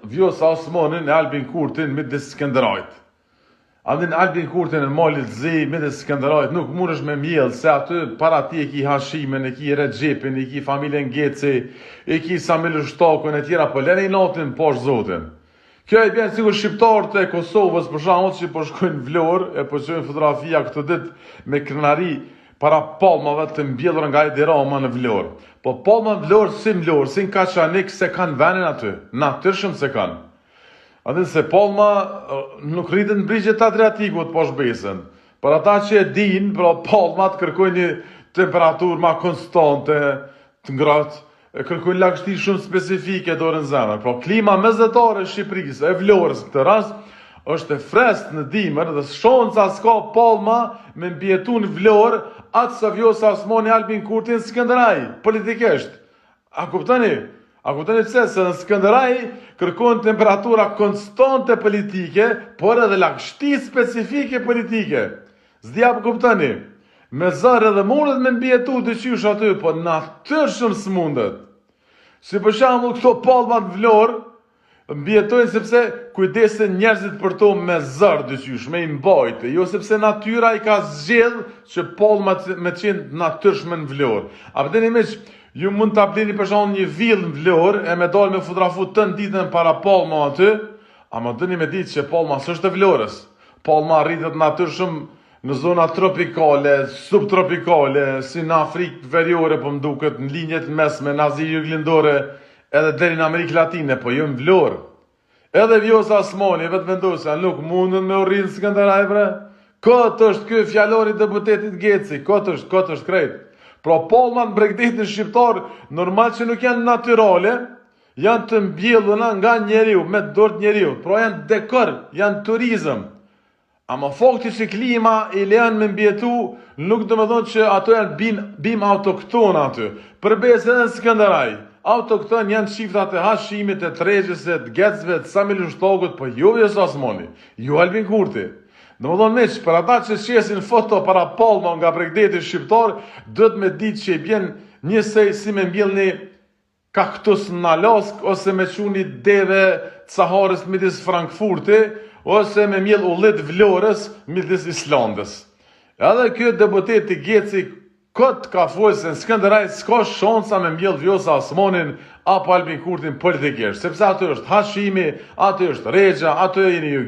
Vjosa Osmanin e Albin Kurtin midis Skënderajt. Andin Albin Kurtin e malit zi midis Skënderajt nuk mundesh me mjell se aty para ti e ki Hashimin, e ki Recepin, e ki familjen Geci, e ki Samil Shtakun e tjera, po lene i natin poshtë zotin. Kjo e bjen sigur shqiptarët e Kosovës për shembull që po shkojnë Vlorë, e po shojnë fotografia këtë ditë me krenari para palmave të mbjellura nga Edi Rama në Vlorë. Po palma në Vlorë, si në Kaçanik se kanë venin aty, natyrshëm se kanë. Atë se palma nuk rritet në brigjet Adriatikut poshtë besën. Për ata që e dinë, pra palmat kërkojnë një temperaturë ma konstante, të ngratë, kërkojnë lagështi shumë specifike dorë në zemër. Pra klima mesetare e Shqipërisë, e Vlorës në këtë rast, është e freskët në dimër dhe shonë sa s'ka palma me mbjetu në Vlorë atë sa Vjosa Osmani Albin Kurtin Skënderaj, politikisht. A kuptoni? A kuptoni pse? Se në Skënderaj kërkojnë temperatura konstante politike, por edhe lagështi specifike politike. S'dia po kuptoni? Me zërë edhe mundet me mbjetu të qysh aty, po natyrshëm s'mundet. Si për shembull këto palmat Vlorë, mbjetojnë sepse kujdesen njerëzit për to me zërë dyqysh, me i mbajtë, jo sepse natyra i ka zgjedh që palmat me qenë natyrshme në Vlorë. A përdeni miq, ju mund të ablini për shembull një villë në Vlorë, e me dalë me fotografu të ditën para palma aty, a më dëni me ditë që palma s'është e Vlorës. Palma rritet natyrshëm në zona tropikale, subtropikale, si në Afrikë veriore, po më duket, në linjet mesme, në Azi Juglindore, edhe deri në Amerikë Latine, po jo në Vlorë. Edhe Vjosa Osmani, vetë vendosja, nuk mundën me urrinë Skënderaj, bre. Këtë është ky fjalori i deputetit Geci, këtë është krejt. Pra palmat në Bregdetin shqiptar, normal që nuk janë natyrale, janë të mbjelluna nga njeriu, me dorë të njeriu, pra janë dekor, janë turizëm. Ama fakti që klima i lejon me mbjetu, nuk do të thonë që ato janë bim autokton aty. Përbes edhe në Skënderaj. Autokton janë shifrat e Hashimit, e Tregjësit, të Gecëve, të Samil Shtakut, po jo Vjosa Osmani, jo Albin Kurti. Do të thonë miq, për ata që shesin foto para palma nga Bregdeti shqiptar, duhet me ditë që i bjen njësej si me mbjellni kaktus në Alask, ose me çuni deve të Saharës midis Frankfurti, ose me mjell ullit Vlorës midis Islandës. Edhe kjo deputeti Geci këtë ka folë se në Skënderaj s'ka shansa me mjell Vjosa Osmanin apo Albin Kurtin politikisht, sepse aty është Hashimi, aty është Regja, aty jeni ju